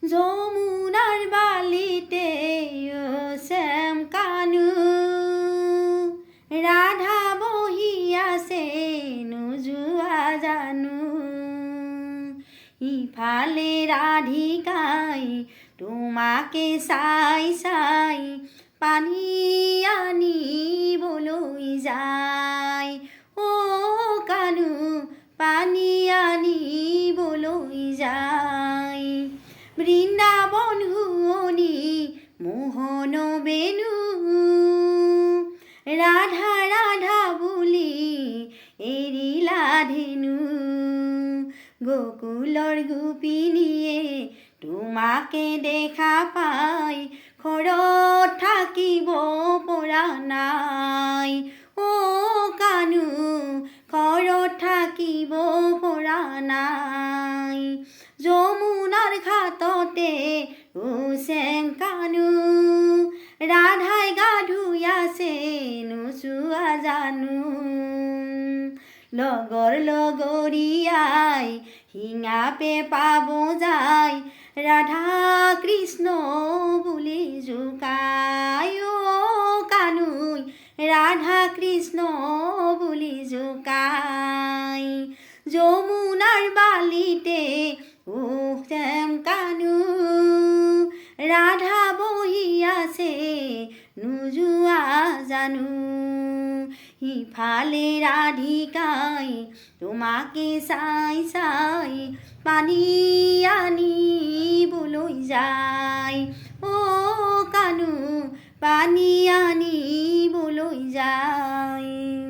যমুনার বালিতে ও শ্যাম কানু রাধা বহিয়াছে নোজোৱা জানো ইফালে ৰাধিকাই তোমাকে চাই চাই পানী আনিবলৈ যায় ও কানু পানী আনিবলৈ যায় বৃন্দাবন শুৱনি মোহন বেণু ৰাধা ৰাধা বুলি এৰিলা ধেনু গোকুলৰ গোপিনীয়ে তোমাকে দেখা পাই ঘৰত থাকিব পৰা নাই ও কানু ঘৰত থাকিব পৰা নাই যমুনাৰ ঘাটতে ও শ্যাম কানু ৰাধাই গা ধুই আছে নোচোৱা জানো লগৰ লগৰীয়াই শিঙাপে পাব যায় ৰাধা কৃষ্ণ বুলি জোকাই ও কানুই ৰাধা কৃষ্ণ বুলি জোকাই যমুনাৰ বালিতে ও শ্যাম কানু ৰাধা বহি আছে নোজোৱা জানো ইফালে ৰাধিকাই তোমাকে চাই চাই পানী আনিবলৈ যায় ও কানু পানী আনিবলৈ যায়।